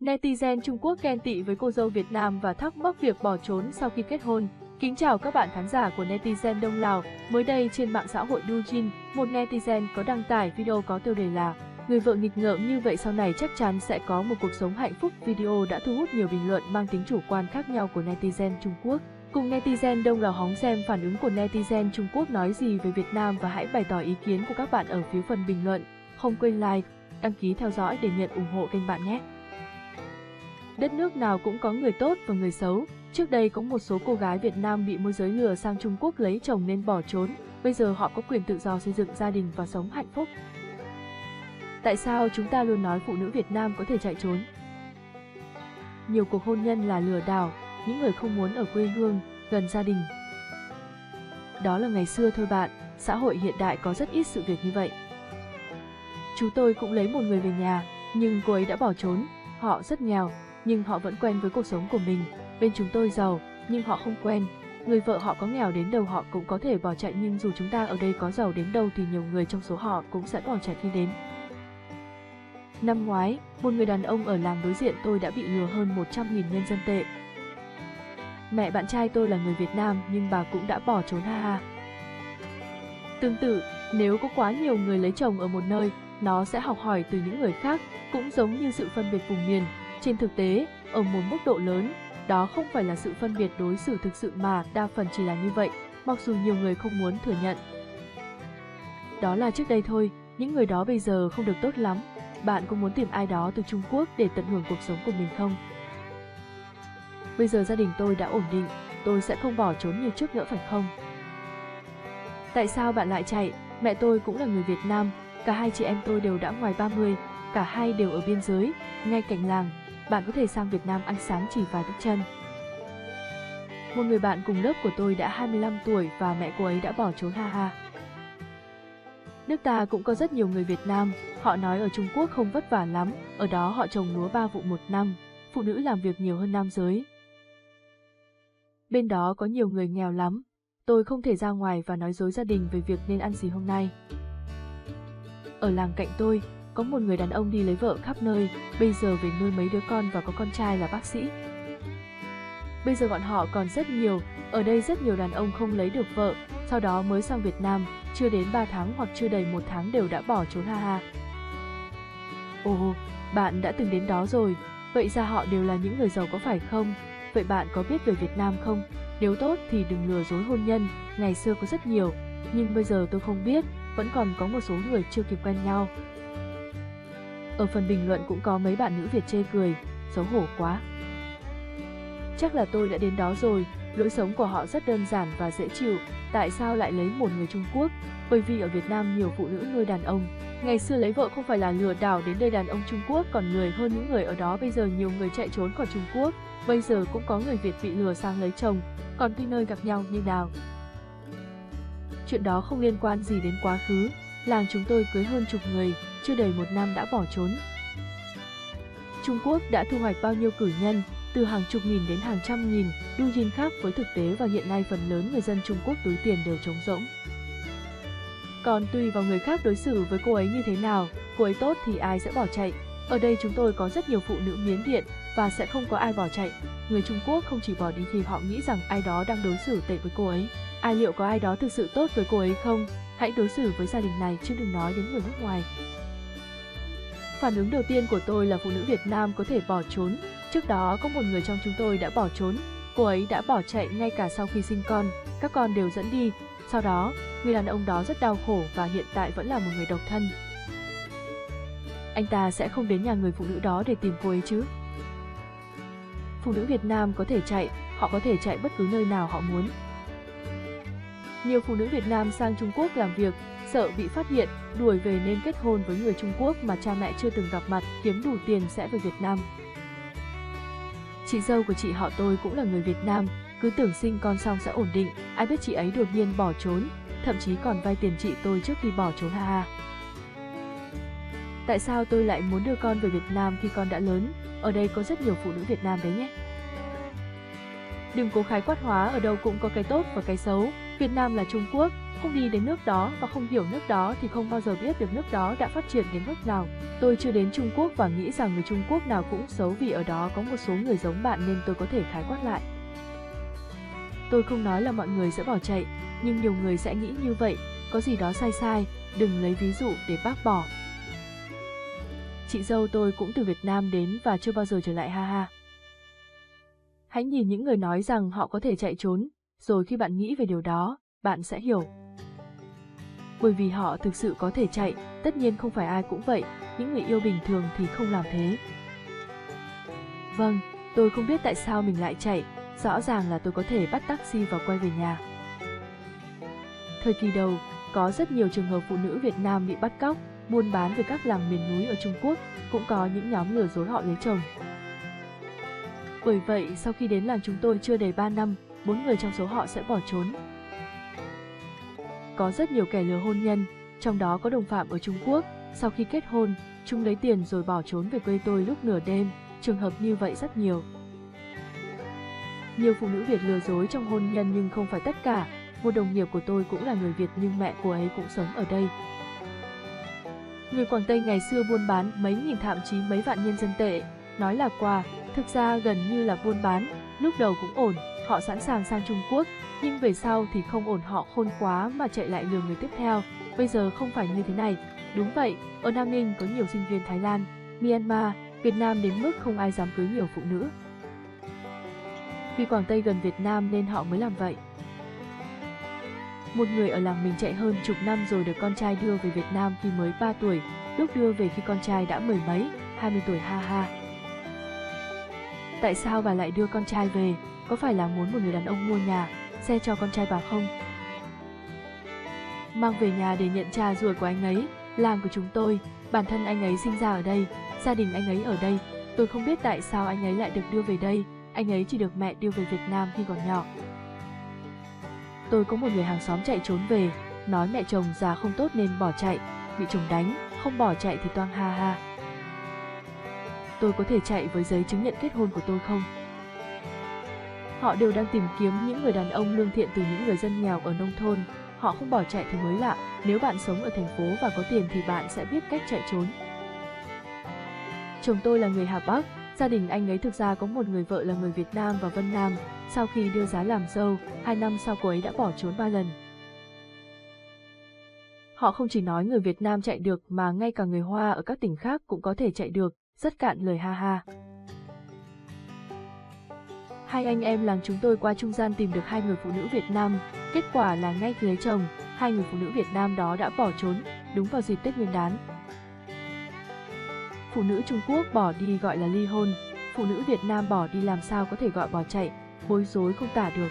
Netizen Trung Quốc ghen tị với cô dâu Việt Nam và thắc mắc việc bỏ trốn sau khi kết hôn. Kính chào các bạn khán giả của Netizen Đông Lào. Mới đây trên mạng xã hội Douyin, một netizen có đăng tải video có tiêu đề là người vợ nghịch ngợm như vậy sau này chắc chắn sẽ có một cuộc sống hạnh phúc. Video đã thu hút nhiều bình luận mang tính chủ quan khác nhau của netizen Trung Quốc. Cùng netizen Đông Lào hóng xem phản ứng của netizen Trung Quốc nói gì về Việt Nam và hãy bày tỏ ý kiến của các bạn ở phía phần bình luận. Không quên like, đăng ký theo dõi để nhận ủng hộ kênh bạn nhé. Đất nước nào cũng có người tốt và người xấu. Trước đây có một số cô gái Việt Nam bị môi giới lừa sang Trung Quốc lấy chồng nên bỏ trốn. Bây giờ họ có quyền tự do xây dựng gia đình và sống hạnh phúc. Tại sao chúng ta luôn nói phụ nữ Việt Nam có thể chạy trốn? Nhiều cuộc hôn nhân là lừa đảo, những người không muốn ở quê hương, gần gia đình. Đó là ngày xưa thôi bạn, xã hội hiện đại có rất ít sự việc như vậy. Chú tôi cũng lấy một người về nhà, nhưng cô ấy đã bỏ trốn. Họ rất nghèo, nhưng họ vẫn quen với cuộc sống của mình. Bên chúng tôi giàu, nhưng họ không quen. Người vợ họ có nghèo đến đâu họ cũng có thể bỏ chạy, nhưng dù chúng ta ở đây có giàu đến đâu thì nhiều người trong số họ cũng sẽ bỏ chạy khi đến. Năm ngoái, một người đàn ông ở làng đối diện tôi đã bị lừa hơn 100.000 nhân dân tệ. Mẹ bạn trai tôi là người Việt Nam nhưng bà cũng đã bỏ trốn ha ha. Tương tự, nếu có quá nhiều người lấy chồng ở một nơi, nó sẽ học hỏi từ những người khác, cũng giống như sự phân biệt vùng miền. Trên thực tế, ở một mức độ lớn, đó không phải là sự phân biệt đối xử thực sự mà đa phần chỉ là như vậy, mặc dù nhiều người không muốn thừa nhận. Đó là trước đây thôi, những người đó bây giờ không được tốt lắm. Bạn có muốn tìm ai đó từ Trung Quốc để tận hưởng cuộc sống của mình không? Bây giờ gia đình tôi đã ổn định, tôi sẽ không bỏ trốn như trước nữa phải không? Tại sao bạn lại chạy? Mẹ tôi cũng là người Việt Nam, cả hai chị em tôi đều đã ngoài 30, cả hai đều ở biên giới, ngay cạnh làng. Bạn có thể sang Việt Nam ăn sáng chỉ vài bước chân. Một người bạn cùng lớp của tôi đã 25 tuổi và mẹ cô ấy đã bỏ trốn ha ha. Nước ta cũng có rất nhiều người Việt Nam, họ nói ở Trung Quốc không vất vả lắm, ở đó họ trồng lúa 3 vụ một năm, phụ nữ làm việc nhiều hơn nam giới. Bên đó có nhiều người nghèo lắm, tôi không thể ra ngoài và nói dối gia đình về việc nên ăn gì hôm nay. Ở làng cạnh tôi, có một người đàn ông đi lấy vợ khắp nơi, bây giờ về nuôi mấy đứa con và có con trai là bác sĩ. Bây giờ bọn họ còn rất nhiều, ở đây rất nhiều đàn ông không lấy được vợ, sau đó mới sang Việt Nam, chưa đến 3 tháng hoặc chưa đầy 1 tháng đều đã bỏ trốn ha ha. Ồ, bạn đã từng đến đó rồi, vậy ra họ đều là những người giàu có phải không? Vậy bạn có biết về Việt Nam không? Nếu tốt thì đừng lừa dối hôn nhân, ngày xưa có rất nhiều, nhưng bây giờ tôi không biết, vẫn còn có một số người chưa kịp quen nhau. Ở phần bình luận cũng có mấy bạn nữ Việt chê cười, xấu hổ quá. Chắc là tôi đã đến đó rồi, lối sống của họ rất đơn giản và dễ chịu, tại sao lại lấy một người Trung Quốc? Bởi vì ở Việt Nam nhiều phụ nữ nuôi đàn ông. Ngày xưa lấy vợ không phải là lừa đảo đến đây đàn ông Trung Quốc còn lười hơn những người ở đó, bây giờ nhiều người chạy trốn khỏi Trung Quốc, bây giờ cũng có người Việt bị lừa sang lấy chồng, còn tùy nơi gặp nhau như nào. Chuyện đó không liên quan gì đến quá khứ, làng chúng tôi cưới hơn chục người, chưa đầy 1 năm đã bỏ trốn. Trung Quốc đã thu hoạch bao nhiêu cử nhân, từ hàng chục nghìn đến hàng trăm nghìn, Douyin khác với thực tế và hiện nay phần lớn người dân Trung Quốc túi tiền đều trống rỗng. Còn tùy vào người khác đối xử với cô ấy như thế nào, cô ấy tốt thì ai sẽ bỏ chạy. Ở đây chúng tôi có rất nhiều phụ nữ Miến Điện và sẽ không có ai bỏ chạy. Người Trung Quốc không chỉ bỏ đi khi họ nghĩ rằng ai đó đang đối xử tệ với cô ấy. Liệu có ai đó thực sự tốt với cô ấy không? Hãy đối xử với gia đình này chứ đừng nói đến người nước ngoài. Phản ứng đầu tiên của tôi là phụ nữ Việt Nam có thể bỏ trốn. Trước đó có một người trong chúng tôi đã bỏ trốn. Cô ấy đã bỏ chạy ngay cả sau khi sinh con, các con đều dẫn đi. Sau đó, người đàn ông đó rất đau khổ và hiện tại vẫn là một người độc thân. Anh ta sẽ không đến nhà người phụ nữ đó để tìm cô ấy chứ. Phụ nữ Việt Nam có thể chạy, họ có thể chạy bất cứ nơi nào họ muốn. Nhiều phụ nữ Việt Nam sang Trung Quốc làm việc, sợ bị phát hiện, đuổi về nên kết hôn với người Trung Quốc mà cha mẹ chưa từng gặp mặt, kiếm đủ tiền sẽ về Việt Nam. Chị dâu của chị họ tôi cũng là người Việt Nam, cứ tưởng sinh con xong sẽ ổn định, ai biết chị ấy đột nhiên bỏ trốn, thậm chí còn vay tiền chị tôi trước khi bỏ trốn ha ha. Tại sao tôi lại muốn đưa con về Việt Nam khi con đã lớn? Ở đây có rất nhiều phụ nữ Việt Nam đấy nhé. Đừng cố khái quát hóa, ở đâu cũng có cái tốt và cái xấu. Việt Nam là Trung Quốc, không đi đến nước đó và không hiểu nước đó thì không bao giờ biết được nước đó đã phát triển đến mức nào. Tôi chưa đến Trung Quốc và nghĩ rằng người Trung Quốc nào cũng xấu vì ở đó có một số người giống bạn nên tôi có thể khái quát lại. Tôi không nói là mọi người sẽ bỏ chạy, nhưng nhiều người sẽ nghĩ như vậy, có gì đó sai sai, đừng lấy ví dụ để bác bỏ. Chị dâu tôi cũng từ Việt Nam đến và chưa bao giờ trở lại ha ha. Hãy nhìn những người nói rằng họ có thể chạy trốn, rồi khi bạn nghĩ về điều đó, bạn sẽ hiểu. Bởi vì họ thực sự có thể chạy, tất nhiên không phải ai cũng vậy, những người yêu bình thường thì không làm thế. Vâng, tôi không biết tại sao mình lại chạy, rõ ràng là tôi có thể bắt taxi và quay về nhà. Thời kỳ đầu, có rất nhiều trường hợp phụ nữ Việt Nam bị bắt cóc, buôn bán về các làng miền núi ở Trung Quốc, cũng có những nhóm lừa dối họ lấy chồng. Bởi vậy, sau khi đến làng chúng tôi chưa đầy 3 năm, 4 người trong số họ sẽ bỏ trốn. Có rất nhiều kẻ lừa hôn nhân, trong đó có đồng phạm ở Trung Quốc, sau khi kết hôn, chúng lấy tiền rồi bỏ trốn về quê tôi lúc nửa đêm, trường hợp như vậy rất nhiều. Nhiều phụ nữ Việt lừa dối trong hôn nhân nhưng không phải tất cả, một đồng nghiệp của tôi cũng là người Việt nhưng mẹ cô ấy cũng sống ở đây. Người Quảng Tây ngày xưa buôn bán mấy nghìn thậm chí mấy vạn nhân dân tệ, nói là quà, thực ra gần như là buôn bán, lúc đầu cũng ổn, họ sẵn sàng sang Trung Quốc, nhưng về sau thì không ổn, họ khôn quá mà chạy lại lừa người tiếp theo. Bây giờ không phải như thế này. Đúng vậy, ở Nam Ninh có nhiều sinh viên Thái Lan, Myanmar, Việt Nam đến mức không ai dám cưới nhiều phụ nữ. Vì Quảng Tây gần Việt Nam nên họ mới làm vậy. Một người ở làng mình chạy hơn chục năm rồi được con trai đưa về Việt Nam khi mới 3 tuổi, lúc đưa về khi con trai đã mười mấy, 20 tuổi ha ha. Tại sao bà lại đưa con trai về? Có phải là muốn một người đàn ông mua nhà, xe cho con trai bà không? Mang về nhà để nhận cha ruột của anh ấy, làng của chúng tôi, bản thân anh ấy sinh ra ở đây, gia đình anh ấy ở đây. Tôi không biết tại sao anh ấy lại được đưa về đây, anh ấy chỉ được mẹ đưa về Việt Nam khi còn nhỏ. Tôi có một người hàng xóm chạy trốn về, nói mẹ chồng già không tốt nên bỏ chạy, bị chồng đánh, không bỏ chạy thì toang ha ha. Tôi có thể chạy với giấy chứng nhận kết hôn của tôi không? Họ đều đang tìm kiếm những người đàn ông lương thiện từ những người dân nghèo ở nông thôn. Họ không bỏ chạy thì mới lạ, nếu bạn sống ở thành phố và có tiền thì bạn sẽ biết cách chạy trốn. Chồng tôi là người Hà Bắc, gia đình anh ấy thực ra có một người vợ là người Việt Nam và Vân Nam. Sau khi đưa giá làm dâu, 2 năm sau cô ấy đã bỏ trốn 3 lần. Họ không chỉ nói người Việt Nam chạy được mà ngay cả người Hoa ở các tỉnh khác cũng có thể chạy được, rất cạn lời ha ha. Hai anh em làng chúng tôi qua trung gian tìm được 2 người phụ nữ Việt Nam, kết quả là ngay khi lấy chồng, 2 người phụ nữ Việt Nam đó đã bỏ trốn, đúng vào dịp Tết Nguyên đán. Phụ nữ Trung Quốc bỏ đi gọi là ly hôn, phụ nữ Việt Nam bỏ đi làm sao có thể gọi bỏ chạy, bối rối không tả được.